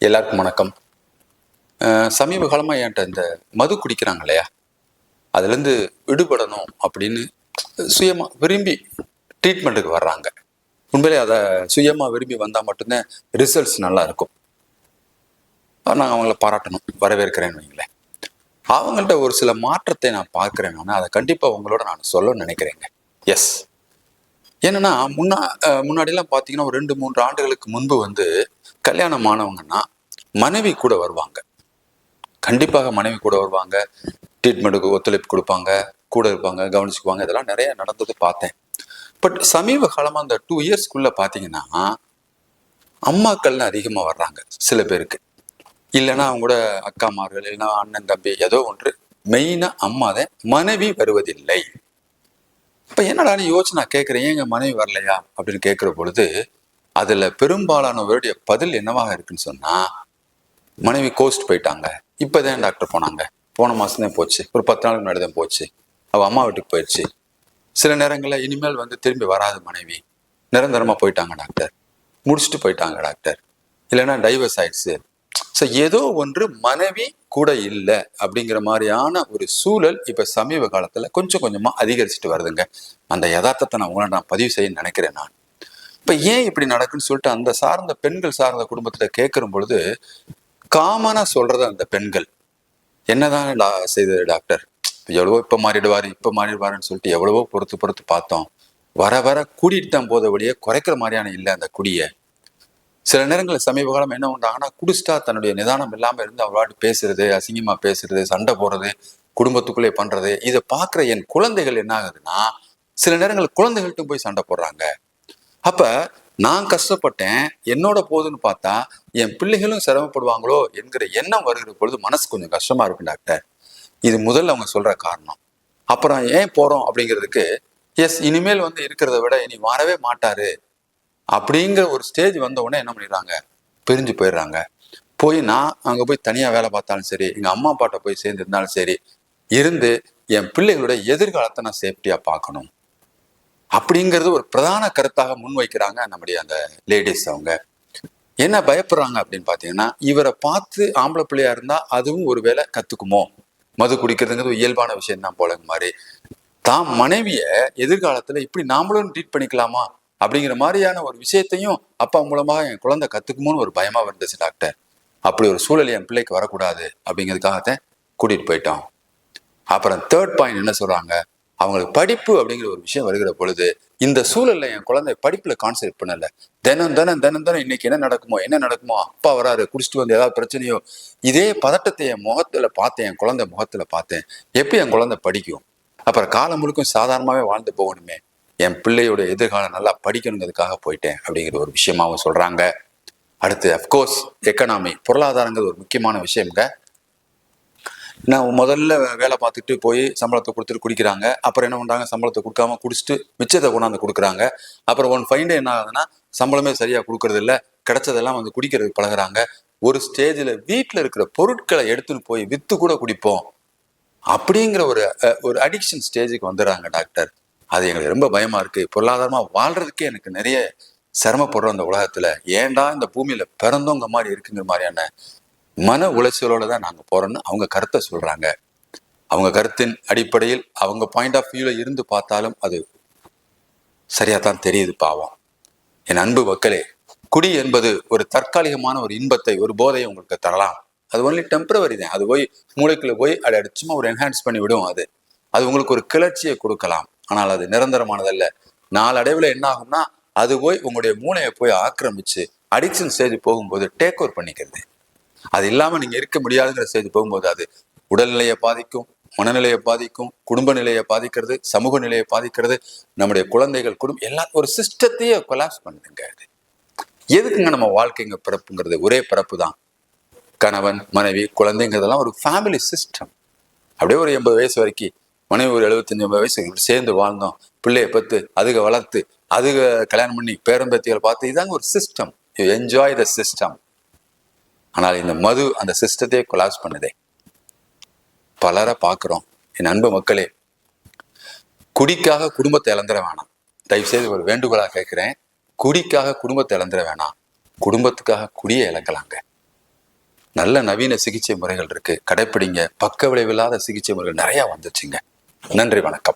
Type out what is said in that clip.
எல்லாருக்கும் வணக்கம். சமீப காலமாக என்கிட்ட இந்த மது குடிக்கிறாங்க இல்லையா, அதுலேருந்து விடுபடணும் அப்படின்னு சுயமாக விரும்பி ட்ரீட்மெண்ட்டுக்கு வர்றாங்க. உண்மையிலே அதை சுயமாக விரும்பி வந்தால் மட்டும்தான் ரிசல்ட்ஸ் நல்லா இருக்கும். நான் அவங்கள பாராட்டணும், வரவேற்கிறேன்னு வைங்களேன். அவங்கள்ட்ட ஒரு சில மாற்றத்தை நான் பார்க்குறேன். அதை கண்டிப்பாக உங்களோட நான் சொல்ல நினைக்கிறேங்க. எஸ், என்னன்னா முன்னாடிலாம் பார்த்தீங்கன்னா ஒரு 2-3 ஆண்டுகளுக்கு முன்பு கல்யாணம் ஆனவங்கன்னா மனைவி கூட வருவாங்க. கண்டிப்பாக மனைவி கூட வருவாங்க, ட்ரீட்மெண்ட்டுக்கு ஒத்துழைப்பு கொடுப்பாங்க, கூட இருப்பாங்க, கவனிச்சுக்குவாங்க. இதெல்லாம் நிறைய நடந்தது பார்த்தேன். பட் சமீப காலமாக அந்த 2 இயர்ஸ்க்குள்ள பார்த்தீங்கன்னா அம்மாக்கள்னு அதிகமாக வர்றாங்க சில பேருக்கு. இல்லைன்னா அவங்க கூட அக்காமார்கள், இல்லைன்னா அண்ணன் தம்பி, ஏதோ ஒன்று. மெயினாக அம்மாதான், மனைவி வருவதில்லை. இப்போ என்னடான்னு யோசிச்சு நான் கேட்குறேன், ஏங்க மனைவி வரலையா அப்படின்னு கேட்குற பொழுது அதில் பெரும்பாலானவருடைய பதில் என்னவாக இருக்குன்னு சொன்னால், மனைவி கோஸ்ட் போயிட்டாங்க, இப்போதான் டாக்டர் போனாங்க, போன மாதம் தான் போச்சு, ஒரு 10 நாளுக்கு முன்னாடி தான் போச்சு, அவள் அம்மா வீட்டுக்கு போயிடுச்சு, சில நேரங்களில் இனிமேல் திரும்பி வராது மனைவி, நிரந்தரமாக போயிட்டாங்க டாக்டர், முடிச்சுட்டு போயிட்டாங்க டாக்டர், இல்லைன்னா டைவர்ஸ் ஆயிடுச்சு. ஸோ ஏதோ ஒன்று மனைவி கூட இல்லை அப்படிங்கிற மாதிரியான ஒரு சூழல் இப்போ சமீப காலத்தில் கொஞ்சம் கொஞ்சமாக அதிகரிச்சுட்டு வருதுங்க. அந்த யதார்த்தத்தை நான் பதிவு செய்ய நினைக்கிறேன். நான் இப்போ ஏன் இப்படி நடக்குன்னு சொல்லிட்டு அந்த சார்ந்த பெண்கள் சார்ந்த குடும்பத்தில் கேட்குற பொழுது காமனாக சொல்றது, அந்த பெண்கள் என்னதான் செய்தது டாக்டர், எவ்வளவோ இப்போ மாறிடுவாருன்னு சொல்லிட்டு எவ்வளவோ பொறுத்து பார்த்தோம், வர வர கூட்டிகிட்டு தான் போத வழியே குறைக்கிற மாதிரியான இல்லை அந்த குடியை. சில நேரங்களில் சமீப காலம் என்ன பண்ணுறாங்கன்னா, குடிச்சிட்டா தன்னுடைய நிதானம் இல்லாமல் இருந்து அவளாட்டு பேசுறது, அசிங்கமாக பேசுறது, சண்டை போடுறது, குடும்பத்துக்குள்ளே பண்ணுறது. இதை பார்க்குற என் குழந்தைகள் என்ன ஆகுதுன்னா, சில நேரங்களில் குழந்தைகள்ட்டும் போய் சண்டை போடுறாங்க. அப்போ நான் கஷ்டப்பட்டேன், என்னோட போதுன்னு பார்த்தா என் பிள்ளைகளும் சிரமப்படுவாங்களோ என்கிற எண்ணம் வருகிற பொழுது மனசு கொஞ்சம் கஷ்டமாக இருக்கும் டாக்டர். இது முதல்ல அவங்க சொல்கிற காரணம். அப்புறம் ஏன் போகிறோம் அப்படிங்கிறதுக்கு, எஸ், இனிமேல் இருக்கிறத விட இனி வரவே மாட்டாரு அப்படிங்கிற ஒரு ஸ்டேஜ் வந்த உடனே என்ன பண்ணிடுறாங்க, பிரிஞ்சு போயிடுறாங்க. நான் அங்கே போய் தனியாக வேலை பார்த்தாலும் சரி, எங்கள் அம்மா அப்பாட்ட போய் சேர்ந்து இருந்தாலும் சரி, இருந்து என் பிள்ளைகளோட எதிர்காலத்தை நான் சேஃப்டியாக பார்க்கணும் அப்படிங்கிறது ஒரு பிரதான கருத்தாக முன்வைக்கிறாங்க நம்முடைய அந்த லேடிஸ். அவங்க என்ன பயப்படுறாங்க அப்படின்னு பார்த்தீங்கன்னா, இவரை பார்த்து ஆம்பளை பிள்ளையா இருந்தால் அதுவும் ஒரு வேளை கற்றுக்குமோ, மது குடிக்கிறதுங்கிறது இயல்பான விஷயம் தான் போல மாதிரி, தான் மனைவியை எதிர்காலத்தில் இப்படி நாமளும் ட்ரீட் பண்ணிக்கலாமா அப்படிங்கிற மாதிரியான ஒரு விஷயத்தையும் அப்பா மூலமாக என் குழந்தை கற்றுக்குமோன்னு ஒரு பயமாக இருந்துச்சு டாக்டர். அப்படி ஒரு சூழல் என் பிள்ளைக்கு வரக்கூடாது அப்படிங்கிறதுக்காகத்தான் கூட்டிகிட்டு போயிட்டோம். அப்புறம் 3rd பாயிண்ட் என்ன சொல்கிறாங்க, அவங்களுக்கு படிப்பு அப்படிங்கிற ஒரு விஷயம் வருகிற பொழுது இந்த சூழல்ல என் குழந்தை படிப்புல கான்சென்ட்ரேட் பண்ணல. தினம் இன்னைக்கு என்ன நடக்குமோ, அப்பா வராரு, குடிச்சிட்டு ஏதாவது பிரச்சனையோ, இதே பதட்டத்தை என் முகத்துல பார்த்தேன், என் குழந்தை முகத்துல பார்த்தேன். எப்படி என் குழந்தை படிக்கும்? அப்புறம் காலம் முழுக்கும் சாதாரணமாவே வாழ்ந்து போகணுமே, என் பிள்ளையோட எதிர்காலம் நல்லா படிக்கணுங்கிறதுக்காக போயிட்டேன் அப்படிங்கிற ஒரு விஷயமாவும் சொல்றாங்க. அடுத்து அஃப்கோர்ஸ் எக்கனாமி, பொருளாதாரங்கிறது ஒரு முக்கியமான விஷயம்ங்க. நான் முதல்ல வேலை பார்த்துட்டு போய் சம்பளத்தை கொடுத்துட்டு குடிக்கிறாங்க. அப்புறம் என்ன பண்ணுறாங்க, சம்பளத்தை கொடுக்காம குடிச்சிட்டு மிச்சத்தை கொண்டாந்து கொடுக்குறாங்க. அப்புறம் ஒன் ஃபைன் டே என்ன ஆகுதுன்னா, சம்பளமே சரியாக கொடுக்கறது இல்லை, கிடைச்சதெல்லாம் குடிக்கிறதுக்கு பழகுறாங்க. ஒரு ஸ்டேஜில் வீட்டில் இருக்கிற பொருட்களை எடுத்துன்னு போய் விற்று கூட குடிப்போம் அப்படிங்கிற ஒரு அடிக்ஷன் ஸ்டேஜுக்கு வந்துடுறாங்க டாக்டர். அது எங்களுக்கு ரொம்ப பயமா இருக்கு. பொருளாதாரமாக வாழ்றதுக்கே எனக்கு நிறைய சிரமப்படுறோம் அந்த உலகத்தில், ஏன்டா இந்த பூமியில் பிறந்தவங்க மாதிரி இருக்குங்கிற மாதிரியான மன உளைச்சலோட தான் நாங்கள் போறோம்னு அவங்க கருத்தை சொல்றாங்க. அவங்க கருத்தின் அடிப்படையில் அவங்க பாயிண்ட் ஆஃப் வியூல இருந்து பார்த்தாலும் அது சரியா தான் தெரியுது. பாவம் என் அன்பு மக்களே, குடி என்பது ஒரு தற்காலிகமான ஒரு இன்பத்தை, ஒரு போதையை உங்களுக்கு தரலாம். அது ஒன்லி டெம்பரவரி தான். அது போய் மூளைக்குள்ள போய் அதை சும்மா ஒரு என்ஹான்ஸ் பண்ணி விடும். அது உங்களுக்கு ஒரு கிளர்ச்சியை கொடுக்கலாம். ஆனால் அது நிரந்தரமானதல்ல. நாளடைவில் என்ன ஆகும்னா, அது போய் உங்களுடைய மூளையை போய் ஆக்கிரமிச்சு அடிக்ஷன் ஸ்டேஜ் போகும்போது டேக் ஓவர் பண்ணிக்கிறது. அது இல்லாம நீங்க இருக்க முடியாதுங்கிற ஸ்டேஜ் போகும்போது அது உடல்நிலையை பாதிக்கும், மனநிலையை பாதிக்கும், குடும்ப நிலையை பாதிக்கிறது, சமூக நிலையை பாதிக்கிறது, நம்முடைய குழந்தைகள் குடும்பம் எல்லாம் ஒரு சிஸ்டத்தையே கொலாப்ஸ் பண்ணுதுங்க. அது எதுக்குங்க நம்ம வாழ்க்கைங்க பிறப்புங்கிறது ஒரே பிறப்பு தான். கணவன் மனைவி குழந்தைங்கிறதெல்லாம் ஒரு ஃபேமிலி சிஸ்டம். அப்படியே ஒரு 80 வயசு வரைக்கும் மனைவி ஒரு 75-80 வயசு சேர்ந்து வாழ்ந்தோம், பிள்ளைய பத்து அதுக வளர்த்து அதுக கல்யாணம் பண்ணி பேரம்பேத்திகளை பார்த்து, இதாங்க ஒரு system. You enjoy the system. ஆனால் இந்த மது அந்த சிஸ்டத்தையே கொலாப்ஸ் பண்ணுதே. பலரை பார்க்குறோம். என் அன்பு மக்களே, குடிக்காக குடும்பத்தை இழந்துட வேணாம். தயவுசெய்து ஒரு வேண்டுகோளாக கேட்குறேன், குடிக்காக குடும்பத்தை இழந்துட வேணாம். குடும்பத்துக்காக குடியை இழக்கலாங்க. நல்ல நவீன சிகிச்சை முறைகள் இருக்கு, கடைப்பிடிங்க. பக்க விளைவில்லாத சிகிச்சை முறைகள் நிறைய வந்துச்சுங்க. நன்றி, வணக்கம்.